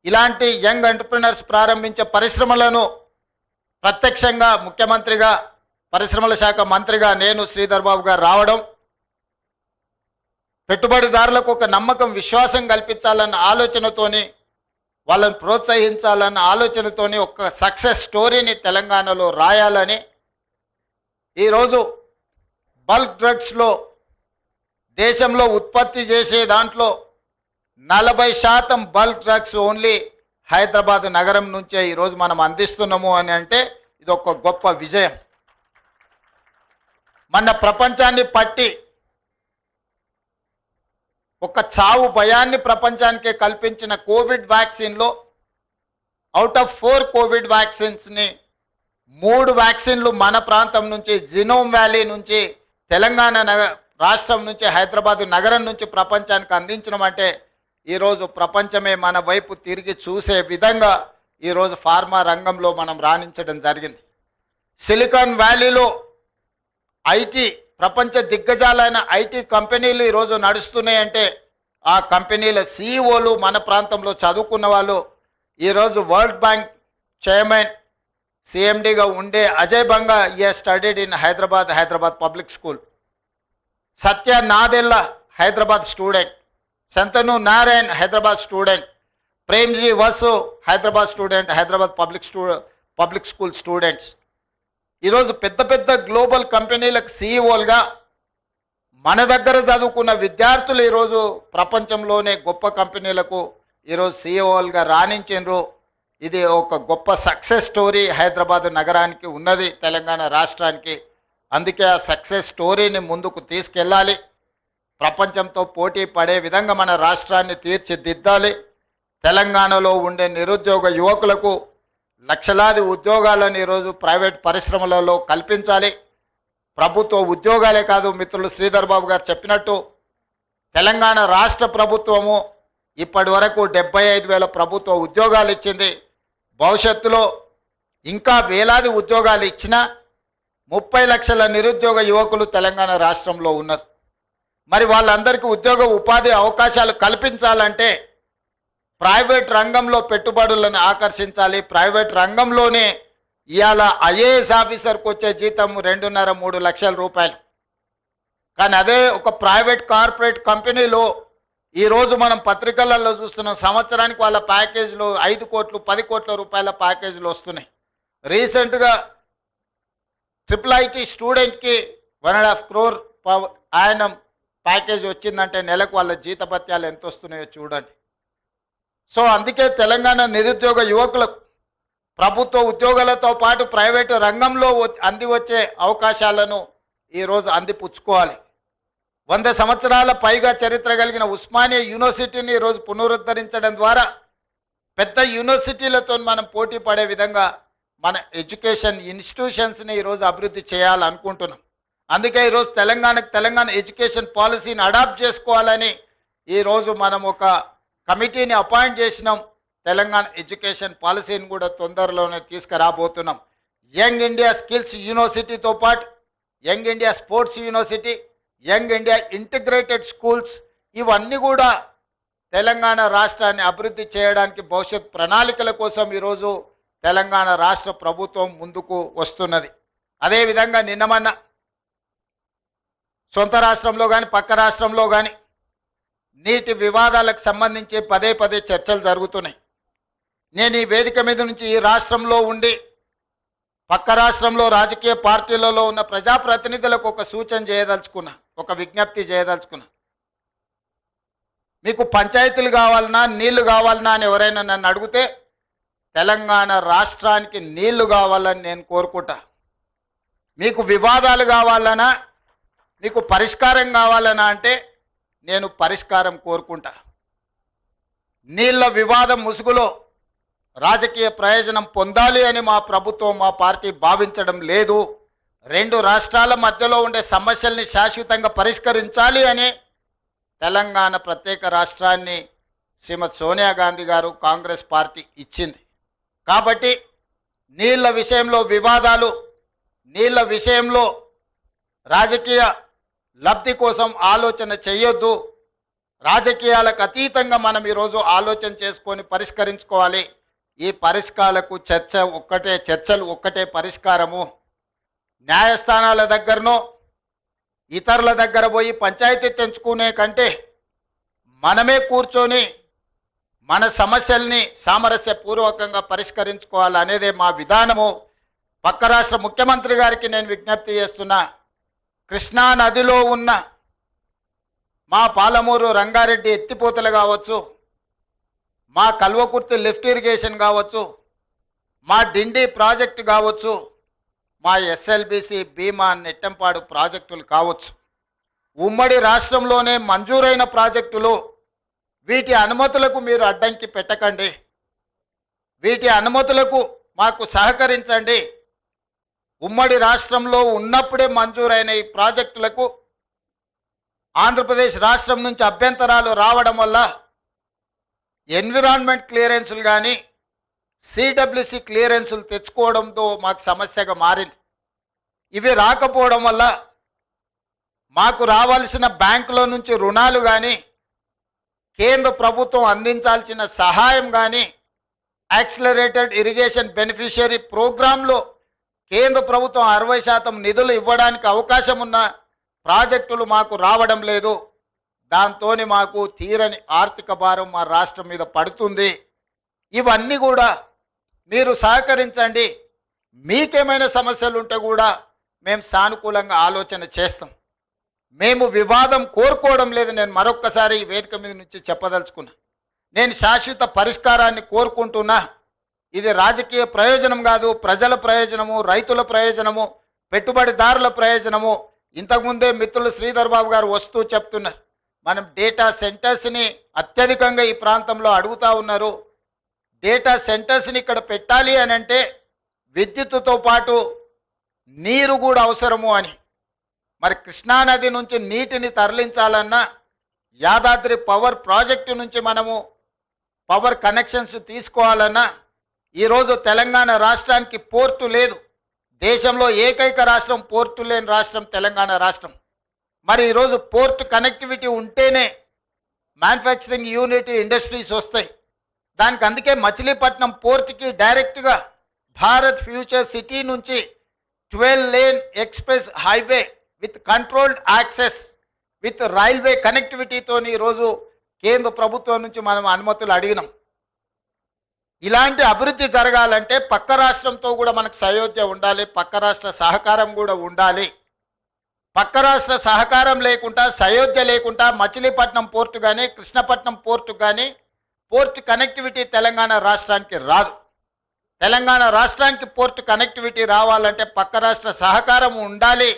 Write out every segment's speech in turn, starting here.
ఇలాంటి young entrepreneurs ప్రారంభించే పరిశ్రమలను ప్రత్యక్షంగా ముఖ్యమంత్రిగా, పరిశ్రమల శాఖ మంత్రిగా నేను శ్రీధర్ బాబు గారు రావడం, పెట్టుబడిదారులకు ఒక నమ్మకం, విశ్వాసం కల్పించాలన్న ఆలోచనతోని, వాళ్ళని ప్రోత్సహించాలన్న ఆలోచనతోని ఒక సక్సెస్ స్టోరీని తెలంగాణలో రాయాలని ఈరోజు బల్క్ డ్రగ్స్లో దేశంలో ఉత్పత్తి చేసే దాంట్లో 40% బల్క్ డ్రగ్స్ ఓన్లీ హైదరాబాద్ నగరం నుంచే ఈరోజు మనం అందిస్తున్నాము అని అంటే ఇది ఒక గొప్ప విజయం. మన ప్రపంచాన్ని పట్టి ఒక చావు భయాన్ని ప్రపంచానికే కల్పించిన కోవిడ్ వ్యాక్సిన్లో అవుట్ ఆఫ్ 4 కోవిడ్ వ్యాక్సిన్స్ని 3 వ్యాక్సిన్లు మన ప్రాంతం నుంచి, జినోమ్ వ్యాలీ నుంచి, తెలంగాణ రాష్ట్రం నుంచి, హైదరాబాద్ నగరం నుంచి ప్రపంచానికి అందించడం అంటే ఈరోజు ప్రపంచమే మన వైపు తిరిగి చూసే విధంగా ఈరోజు ఫార్మా రంగంలో మనం రాణించడం జరిగింది. సిలికాన్ వ్యాలీలో ఐటీ, ప్రపంచ దిగ్గజాలైన ఐటీ కంపెనీలు ఈరోజు నడుస్తున్నాయంటే ఆ కంపెనీల సీఈఓలు మన ప్రాంతంలో చదువుకున్న వాళ్ళు. ఈరోజు వరల్డ్ బ్యాంక్ చైర్మన్, సిఎండిగా ఉండే Ajay Banga studied in Hyderabad public school. Satya Nadella Hyderabad student, Shantanu Narayan Hyderabad student, Premji Vasu Hyderabad student, Hyderabad public school students. ఈరోజు పెద్ద పెద్ద గ్లోబల్ కంపెనీలకు సీఈఓలుగా మన దగ్గర చదువుకున్న విద్యార్థులు ఈరోజు ప్రపంచంలోనే గొప్ప కంపెనీలకు ఈరోజు సీఈఓలుగా రాణించారు. ఇది ఒక గొప్ప సక్సెస్ స్టోరీ హైదరాబాద్ నగరానికి ఉన్నది, తెలంగాణ రాష్ట్రానికి. అందుకే ఆ సక్సెస్ స్టోరీని ముందుకు తీసుకెళ్ళాలి, ప్రపంచంతో పోటీ పడే విధంగా మన రాష్ట్రాన్ని తీర్చిదిద్దాలి. తెలంగాణలో ఉండే నిరుద్యోగ యువకులకు లక్షలాది ఉద్యోగాలను ఈరోజు ప్రైవేట్ పరిశ్రమలలో కల్పించాలి. ప్రభుత్వ ఉద్యోగాలే కాదు, మిత్రులు శ్రీధర్ బాబు గారు చెప్పినట్టు తెలంగాణ రాష్ట్ర ప్రభుత్వము ఇప్పటి వరకు 75,000 ప్రభుత్వ ఉద్యోగాలు ఇచ్చింది. భవిష్యత్తులో ఇంకా వేలాది ఉద్యోగాలు ఇచ్చినా 30 లక్షల నిరుద్యోగ యువకులు తెలంగాణ రాష్ట్రంలో ఉన్నారు. మరి వాళ్ళందరికీ ఉద్యోగ ఉపాధి అవకాశాలు కల్పించాలంటే ప్రైవేట్ రంగంలో పెట్టుబడులను ఆకర్షించాలి. ప్రైవేట్ రంగంలోనే ఇవాళ ఐఏఎస్ ఆఫీసర్కి వచ్చే జీతం 2.5-3 లక్షల రూపాయలు. కానీ అదే ఒక ప్రైవేట్ కార్పొరేట్ కంపెనీలో ఈరోజు మనం పత్రికలలో చూస్తున్నాం, సంవత్సరానికి వాళ్ళ ప్యాకేజీలు 5 కోట్లు 10 కోట్ల రూపాయల ప్యాకేజీలు వస్తున్నాయి. రీసెంట్గా IIIT స్టూడెంట్కి 1.5 crore ఆయన ప్యాకేజ్ వచ్చిందంటే నెలకు వాళ్ళ జీతభత్యాలు ఎంత వస్తున్నాయో చూడండి. సో అందుకే తెలంగాణ నిరుద్యోగ యువకులకు ప్రభుత్వ ఉద్యోగాలతో పాటు ప్రైవేటు రంగంలో అంది వచ్చే అవకాశాలను ఈరోజు అందిపుచ్చుకోవాలి. 100 సంవత్సరాల పైగా చరిత్ర కలిగిన ఉస్మానియా యూనివర్సిటీని ఈరోజు పునరుద్ధరించడం ద్వారా పెద్ద యూనివర్సిటీలతో మనం పోటీ పడే విధంగా మన ఎడ్యుకేషన్ ఇన్స్టిట్యూషన్స్ని ఈరోజు అభివృద్ధి చేయాలనుకుంటున్నాం. అందుకే ఈరోజు తెలంగాణ ఎడ్యుకేషన్ పాలసీని అడాప్ట్ చేసుకోవాలని ఈరోజు మనం ఒక కమిటీని అపాయింట్ చేసినాం. తెలంగాణ ఎడ్యుకేషన్ పాలసీని కూడా తొందరలోనే తీసుకురాబోతున్నాం. యంగ్ ఇండియా స్కిల్స్ యూనివర్సిటీతో పాటు young India sports university, young India integrated schools, ఇవన్నీ కూడా తెలంగాణ రాష్ట్రాన్ని అభివృద్ధి చేయడానికి భవిష్యత్ ప్రణాళికల కోసం ఈరోజు తెలంగాణ రాష్ట్ర ప్రభుత్వం ముందుకు వస్తున్నది. అదేవిధంగా నిన్నమన్న సొంత రాష్ట్రంలో కానీ పక్క రాష్ట్రంలో కానీ నీటి వివాదాలకు సంబంధించి పదే చర్చలు జరుగుతున్నాయి. నేను ఈ వేదిక మీద నుంచి ఈ రాష్ట్రంలో ఉండి పక్క రాష్ట్రంలో రాజకీయ పార్టీలలో ఉన్న ప్రజాప్రతినిధులకు ఒక సూచన చేయదలుచుకున్నా, ఒక విజ్ఞప్తి చేయదలుచుకున్నా. మీకు పంచాయతీలు కావాలన్నా నీళ్లు కావాలన్నా అని ఎవరైనా నన్ను అడిగితే తెలంగాణ రాష్ట్రానికి నీళ్లు కావాలని నేను కోరుకుంటా. మీకు వివాదాలు కావాలన్నా, మీకు పరిష్కారం కావాలన్నా అంటే నేను పరిష్కారం కోరుకుంటా. నీళ్ల వివాదం ముసుగులో రాజకీయ ప్రయోజనం పొందాలి అని మా ప్రభుత్వం, మా పార్టీ భావించడం లేదు. 2 రాష్ట్రాల మధ్యలో ఉండే సమస్యల్ని శాశ్వతంగా పరిష్కరించాలి అని తెలంగాణ ప్రత్యేక రాష్ట్రాన్ని శ్రీమతి సోనియా గాంధీ గారు కాంగ్రెస్ పార్టీ ఇచ్చింది. కాబట్టి నీళ్ల విషయంలో వివాదాలు, నీళ్ల విషయంలో రాజకీయ లబ్ధి కోసం ఆలోచన చేయొద్దు. రాజకీయాలకు అతీతంగా మనం ఈరోజు ఆలోచన చేసుకొని పరిష్కరించుకోవాలి. ఈ పరిష్కారాలకు చర్చలు ఒక్కటే పరిష్కారము. న్యాయస్థానాల దగ్గరనో ఇతరుల దగ్గర పోయి పంచాయతీ తెంచుకునే కంటే మనమే కూర్చొని మన సమస్యల్ని సామరస్యపూర్వకంగా పరిష్కరించుకోవాలనేదే మా విధానము. పక్క రాష్ట్ర ముఖ్యమంత్రి గారికి నేను విజ్ఞప్తి చేస్తున్నా, కృష్ణా నదిలో ఉన్న మా పాలమూరు రంగారెడ్డి ఎత్తిపోతలు కావచ్చు, మా కల్వకుర్తి లిఫ్ట్ ఇరిగేషన్ కావచ్చు, మా డిండి ప్రాజెక్టు కావచ్చు, మా ఎస్ఎల్బిసి భీమా నెట్టంపాడు ప్రాజెక్టులు కావచ్చు, ఉమ్మడి రాష్ట్రంలోనే మంజూరైన ప్రాజెక్టులు. వీటి అనుమతులకు మీరు అడ్డంకి పెట్టకండి, వీటి అనుమతులకు మాకు సహకరించండి. ఉమ్మడి రాష్ట్రంలో ఉన్నప్పుడే మంజూరైన ఈ ప్రాజెక్టులకు ఆంధ్రప్రదేశ్ రాష్ట్రం నుంచి అభ్యంతరాలు రావడం వల్ల ఎన్విరాన్మెంట్ క్లియరెన్సులు కానీ సిడబ్ల్యూసి క్లియరెన్సులు తెచ్చుకోవడంతో మాకు సమస్యగా మారింది. ఇవి రాకపోవడం వల్ల మాకు రావాల్సిన బ్యాంకులో నుంచి రుణాలు కానీ కేంద్ర ప్రభుత్వం అందించాల్సిన సహాయం కానీ యాక్సిలరేటెడ్ ఇరిగేషన్ బెనిఫిషియరీ ప్రోగ్రాంలో కేంద్ర ప్రభుత్వం 60% నిధులు ఇవ్వడానికి అవకాశం ఉన్న ప్రాజెక్టులు మాకు రావడం లేదు. దాంతో మాకు తీరని ఆర్థిక భారం మా రాష్ట్రం మీద పడుతుంది. ఇవన్నీ కూడా మీరు సహకరించండి. మీకేమైనా సమస్యలు ఉంటే కూడా మేము సానుకూలంగా ఆలోచన చేస్తాం. మేము వివాదం కోరుకోవడం లేదు. నేను మరొక్కసారి ఈ వేదిక మీద నుంచి చెప్పదలుచుకున్నా, నేను శాశ్వత పరిష్కారాన్ని కోరుకుంటున్నా. ఇది రాజకీయ ప్రయోజనం కాదు, ప్రజల ప్రయోజనము, రైతుల ప్రయోజనము, పెట్టుబడిదారుల ప్రయోజనము. ఇంతకుముందే మిత్రులు శ్రీధర్ బాబు గారు వస్తూ చెప్తున్నారు, మనం డేటా సెంటర్స్ని అత్యధికంగా ఈ ప్రాంతంలో అడుగుతా ఉన్నారు. డేటా సెంటర్స్ని ఇక్కడ పెట్టాలి అని అంటే విద్యుత్తుతో పాటు నీరు కూడా అవసరము అని. మరి కృష్ణానది నుంచి నీటిని తరలించాలన్నా యాదాద్రి పవర్ ప్రాజెక్టు నుంచి మనము పవర్ కనెక్షన్స్ తీసుకోవాలన్నా ఈరోజు తెలంగాణ రాష్ట్రానికి పోర్టు లేదు. దేశంలో ఏకైక రాష్ట్రం పోర్టు లేని రాష్ట్రం తెలంగాణ రాష్ట్రం. మరి ఈరోజు పోర్ట్ కనెక్టివిటీ ఉంటేనే మ్యానుఫ్యాక్చరింగ్ యూనిట్ ఇండస్ట్రీస్ వస్తాయి. దానికి అందుకే మచిలీపట్నం పోర్ట్కి డైరెక్ట్గా భారత్ ఫ్యూచర్ సిటీ నుంచి 12 lane express highway with controlled access with railway కనెక్టివిటీతో ఈరోజు కేంద్ర ప్రభుత్వం నుంచి మనం అనుమతులు అడిగినాం. ఇలాంటి అభివృద్ధి జరగాలంటే పక్క రాష్ట్రంతో కూడా మనకు సయోధ్య ఉండాలి, పక్క రాష్ట్ర సహకారం కూడా ఉండాలి. పక్క రాష్ట్ర సహకారం లేకుండా, సయోధ్య లేకుండా మచిలీపట్నం పోర్టు కానీ కృష్ణపట్నం పోర్టు కానీ పోర్ట్ కనెక్టివిటీ తెలంగాణ రాష్ట్రానికి రాదు. తెలంగాణ రాష్ట్రానికి పోర్ట్ కనెక్టివిటీ రావాలంటే పక్క రాష్ట్ర సహకారం ఉండాలి.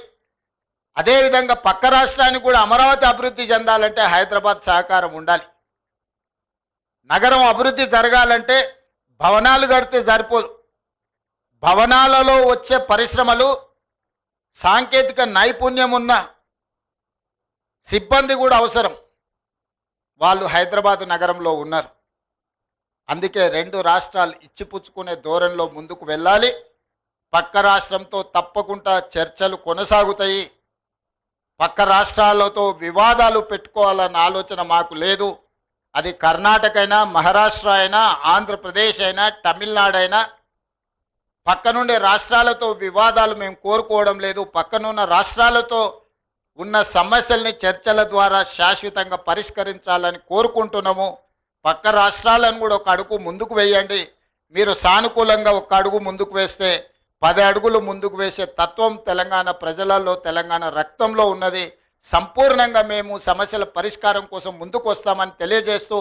అదేవిధంగా పక్క రాష్ట్రానికి కూడా అమరావతి అభివృద్ధి చెందాలంటే హైదరాబాద్ సహకారం ఉండాలి. నగరం అభివృద్ధి జరగాలంటే భవనాలు కడితే సరిపోదు. భవనాలలో వచ్చే పరిశ్రమలు, సాంకేతిక నైపుణ్యం ఉన్న సిబ్బంది కూడా అవసరం. వాళ్ళు హైదరాబాద్ నగరంలో ఉన్నారు. అందుకే రెండు రాష్ట్రాలు ఇచ్చిపుచ్చుకునే ధోరణిలో ముందుకు వెళ్ళాలి. పక్క రాష్ట్రంతో తప్పకుండా చర్చలు కొనసాగుతాయి. పక్క రాష్ట్రాలతో వివాదాలు పెట్టుకోవాలన్న ఆలోచన మాకు లేదు. అది కర్ణాటక అయినా, మహారాష్ట్ర అయినా, ఆంధ్రప్రదేశ్ అయినా, తమిళనాడు అయినా, పక్కనుండే రాష్ట్రాలతో వివాదాలు మేము కోరుకోవడం లేదు. పక్కనున్న రాష్ట్రాలతో ఉన్న సమస్యల్ని చర్చల ద్వారా శాశ్వతంగా పరిష్కరించాలని కోరుకుంటున్నాము. పక్క రాష్ట్రాలను కూడా ఒక అడుగు ముందుకు వేయండి. మీరు సానుకూలంగా ఒక అడుగు ముందుకు వేస్తే 10 అడుగులు ముందుకు వేసే తత్వం తెలంగాణ ప్రజలలో, తెలంగాణ రక్తంలో ఉన్నది. సంపూర్ణంగా మేము సమస్యల పరిష్కారం కోసం ముందుకు వస్తామని తెలియజేస్తూ